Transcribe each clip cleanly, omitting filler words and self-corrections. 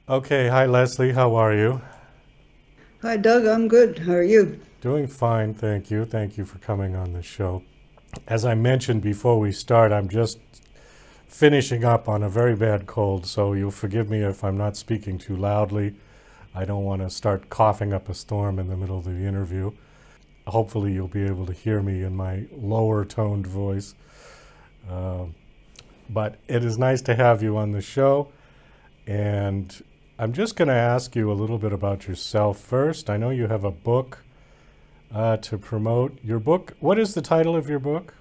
Okay, hi Leslie, how are you? Hi, Doug. I'm good. How are you? Doing fine, thank you. Thank you for coming on the show. As I mentioned before we start, I'm just finishing up on a very bad cold, so you'll forgive me if I'm not speaking too loudly. I don't want to start coughing up a storm in the middle of the interview. Hopefully, you'll be able to hear me in my lower toned voice. Uh, but it is nice to have you on the show. And I'm just going to ask you a little bit about yourself first. I know you have a book to promote. Your book, what is the title of your book?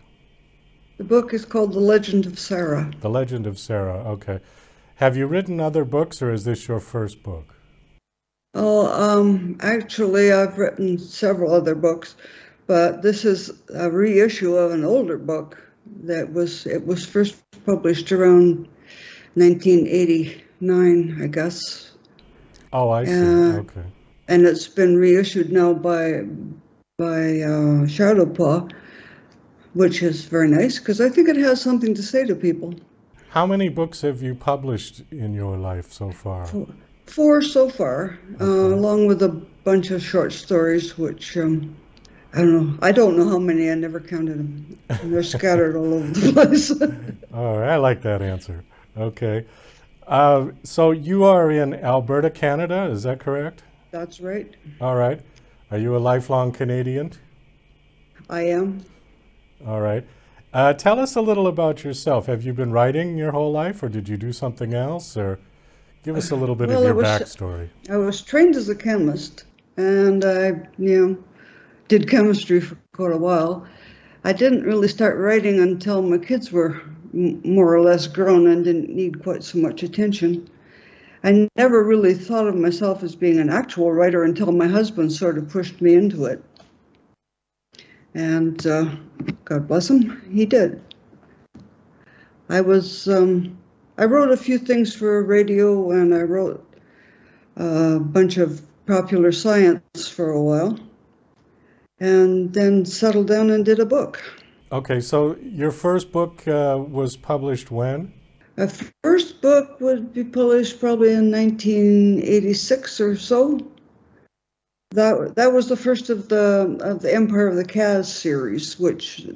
The book is called The Legend of Sarah. The Legend of Sarah. Okay. Have you written other books or is this your first book? Actually, I've written several other books, but this is a reissue of an older book it was first published around 1989, I guess. Oh, I see. Uh, Okay. and it's been reissued now by Shadowpaw, which is very nice because I think it has something to say to people. How many books have you published in your life so far? Four, four so far, Okay. along with a bunch of short stories, which I don't know. I don't know how many. I never counted them. And they're scattered all over the place. All right. I like that answer. Okay. So you are in Alberta, Canada, is that correct? That's right. All right. Are you a lifelong Canadian? I am. All right. Tell us a little about yourself. Have you been writing your whole life, or did you do something else? Or give us a little bit of Well, your backstory. I was trained as a chemist, and I did chemistry for quite a while. I didn't really start writing until my kids were more or less grown and didn't need quite so much attention. I never really thought of myself as being an actual writer until my husband sort of pushed me into it. And God bless him, he did. I was I wrote a few things for radio, and I wrote a bunch of popular science for a while, and then settled down and did a book. Okay, so your first book was published when? A first book would be published probably in 1986 or so. That was the first of the Empire of the Kaz series, which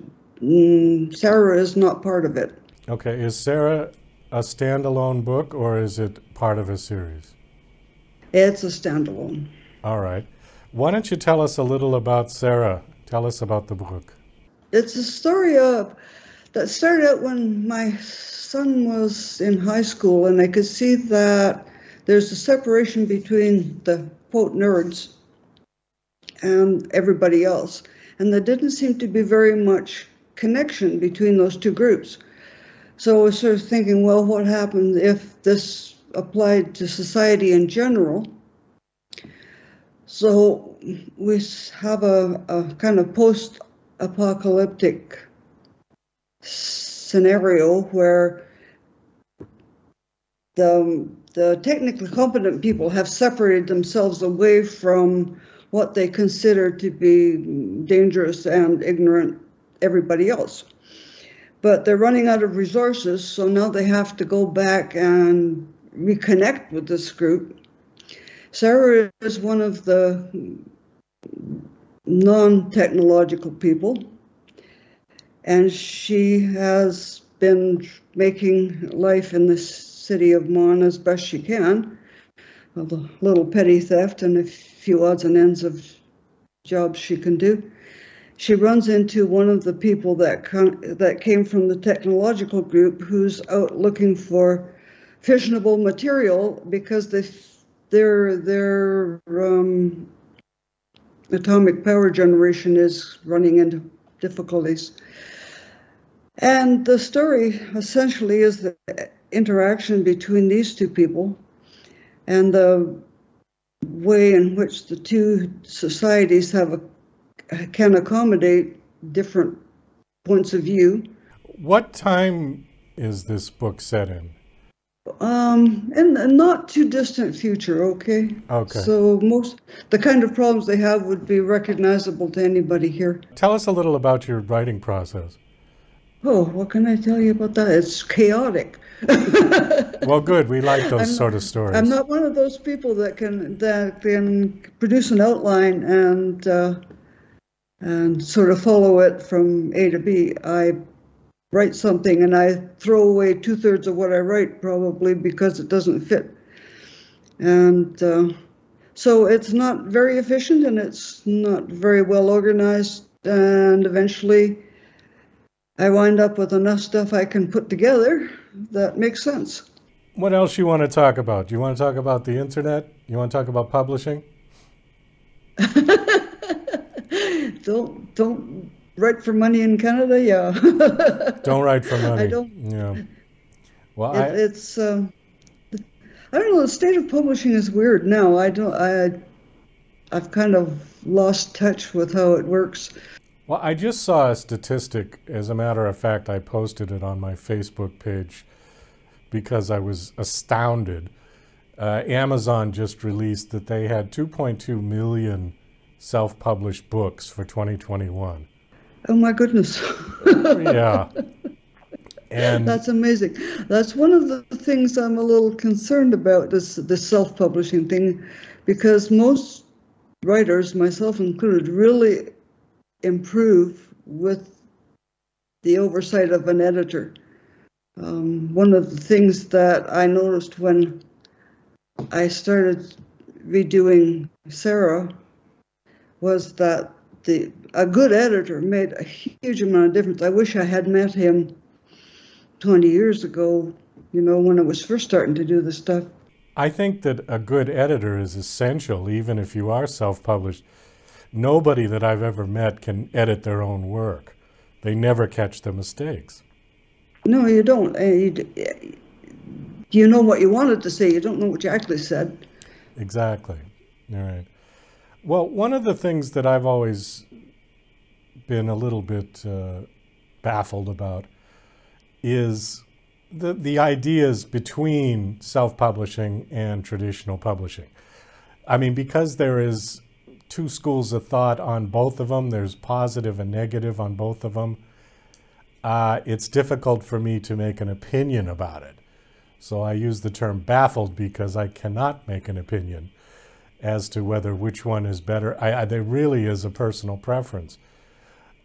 Sarah is not part of it. Okay, is Sarah a standalone book or is it part of a series? It's a standalone. All right. Why don't you tell us a little about Sarah? Tell us about the book. It's a story that started out when my son was in high school, and I could see that there's a separation between the quote nerds and everybody else. And there didn't seem to be very much connection between those two groups. So I was sort of thinking, well, what happened if this applied to society in general? So we have a kind of post-apocalyptic scenario where the technically competent people have separated themselves away from what they consider to be dangerous and ignorant everybody else. But they're running out of resources, so now they have to go back and reconnect with this group. Sarah is one of the non-technological people, and she has been making life in the city of Monn as best she can, with a little petty theft and a few odds and ends of jobs she can do. She runs into one of the people that came from the technological group who's out looking for fissionable material because their atomic power generation is running into difficulties. And the story essentially is the interaction between these two people and the way in which the two societies can accommodate different points of view. What time is this book set in? In the not too distant future, okay? Okay. So the kind of problems they have would be recognizable to anybody here. Tell us a little about your writing process. Oh, what can I tell you about that? It's chaotic. Well, good. We like those I'm sort of I'm stories. not one of those people that can produce an outline and sort of follow it from A to B. I write something and I throw away two-thirds of what I write probably because it doesn't fit. And so it's not very efficient and it's not very well organized. And eventually I wind up with enough stuff I can put together that makes sense. What else you want to talk about? Do you want to talk about the internet? You want to talk about publishing? Don't write for money in Canada. Yeah, Don't write for I money. don't. Yeah. Well, It's I don't know. The state of publishing is weird now. I don't. I've kind of lost touch with how it works. I just saw a statistic. As a matter of fact, I posted it on my Facebook page because I was astounded. Amazon just released that they had 2.2 million self-published books for 2021. Oh my goodness. Yeah. And That's amazing. That's one of the things I'm a little concerned about, this self-publishing thing, because most writers, myself included, really improve with the oversight of an editor. One of the things that I noticed when I started redoing Sarah was that a good editor made a huge amount of difference. I wish I had met him 20 years ago, when I was first starting to do this stuff. I think that a good editor is essential, even if you are self-published. Nobody that I've ever met can edit their own work. They never catch the mistakes. No, you don't. You know what you wanted to say. You don't know what you actually said. Exactly. All right. Well, one of the things that I've always been a little bit baffled about is the ideas between self-publishing and traditional publishing. I mean, because there is two schools of thought on both of them, there's positive and negative on both of them, it's difficult for me to make an opinion about it. So I use the term baffled because I cannot make an opinion as to whether which one is better. There really is a personal preference.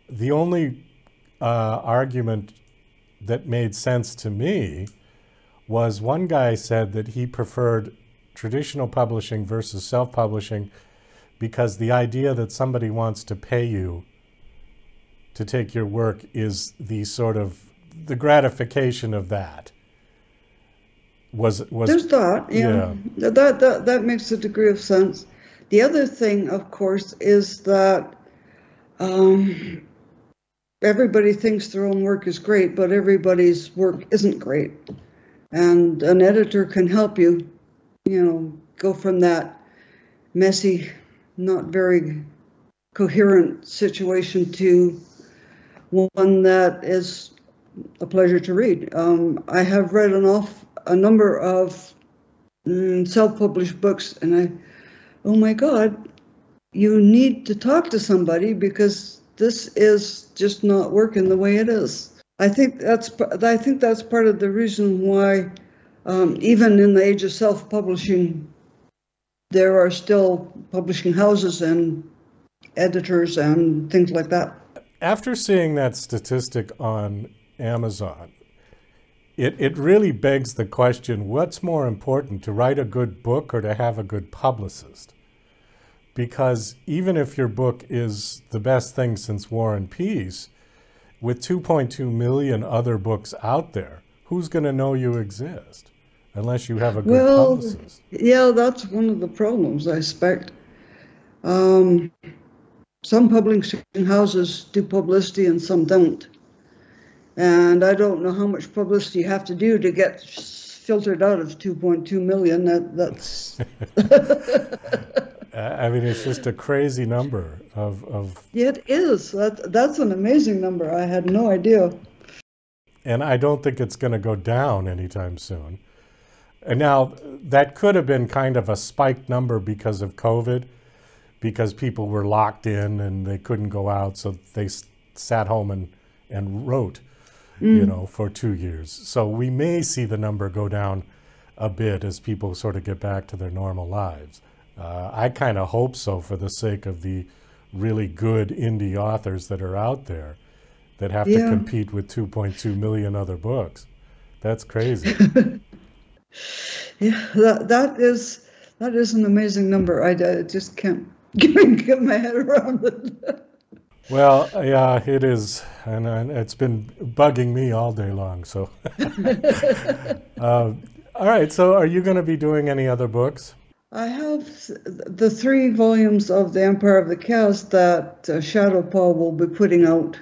The only argument that made sense to me was one guy said that he preferred traditional publishing versus self-publishing because the idea that somebody wants to pay you to take your work is the sort of the gratification of that. Was There's that, yeah. That makes a degree of sense. The other thing, of course, is that everybody thinks their own work is great, but everybody's work isn't great. And an editor can help you, go from that messy, not very coherent situation to one that is a pleasure to read. I have read a number of self-published books, and oh my God, you need to talk to somebody because this is just not working the way it is. I think that's part of the reason why, even in the age of self-publishing, there are still publishing houses and editors and things like that. After seeing that statistic on Amazon, it really begs the question, what's more important, to write a good book or to have a good publicist? Because even if your book is the best thing since War and Peace, with 2.2 million other books out there, who's going to know you exist unless you have a good publicist? Yeah, that's one of the problems, I expect. Some publishing houses do publicity and some don't. And I don't know how much publicity you have to do to get filtered out of 2.2 million. That's I mean, it's just a crazy number of... It is. That's an amazing number. I had no idea. And I don't think it's going to go down anytime soon. And now, that could have been kind of a spiked number because of COVID, because people were locked in and they couldn't go out, so they sat home and wrote. you know, for 2 years. So we may see the number go down a bit as people sort of get back to their normal lives. I kind of hope so, for the sake of the really good indie authors that are out there that have to compete with 2.2 million other books. That's crazy. Yeah, that is an amazing number. I just can't get my head around it. Well, yeah, it is, and it's been bugging me all day long. So, all right. So, are you going to be doing any other books? I have the 3 volumes of The Empire of the Cast that Shadowpaw will be putting out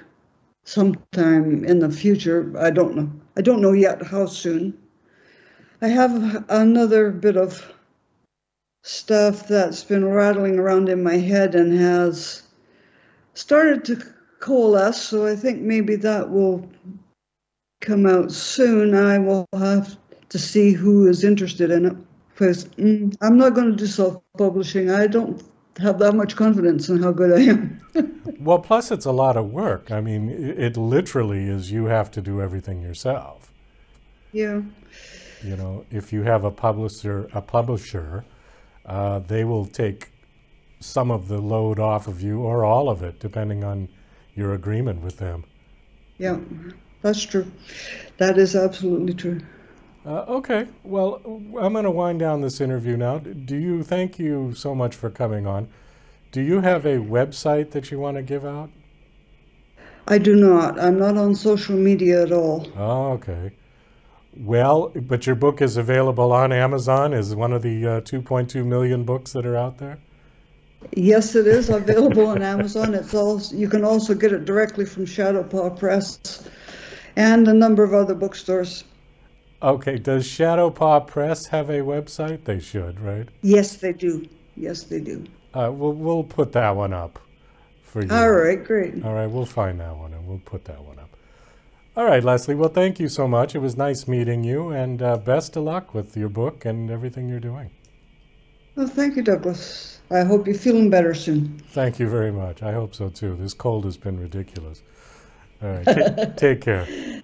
sometime in the future. I don't know. I don't know yet how soon. I have another bit of stuff that's been rattling around in my head and has started to coalesce, so I think maybe that will come out soon. I will have to see who is interested in it, because I'm not going to do self-publishing. I don't have that much confidence in how good I am. Well, plus it's a lot of work. I mean, it literally is, you have to do everything yourself. Yeah. You know, if you have a publisher, they will take some of the load off of you, or all of it, depending on your agreement with them. Yeah, that's true. That is absolutely true. Okay, well, I'm going to wind down this interview now. Thank you so much for coming on. Do you have a website that you want to give out? I do not. I'm not on social media at all. Oh, okay. Well, but your book is available on Amazon, is one of the 2.2 million books that are out there? Yes, it is available on Amazon. You can also get it directly from Shadowpaw Press and a number of other bookstores. Okay, does Shadowpaw Press have a website? They should, right? Yes, they do. Yes, they do. We'll put that one up for you. All right, great. All right, we'll find that one and we'll put that one up. All right, Leslie, well, thank you so much. It was nice meeting you, and best of luck with your book and everything you're doing. Well, thank you, Douglas. I hope you're feeling better soon. Thank you very much. I hope so, too. This cold has been ridiculous. All right, take care.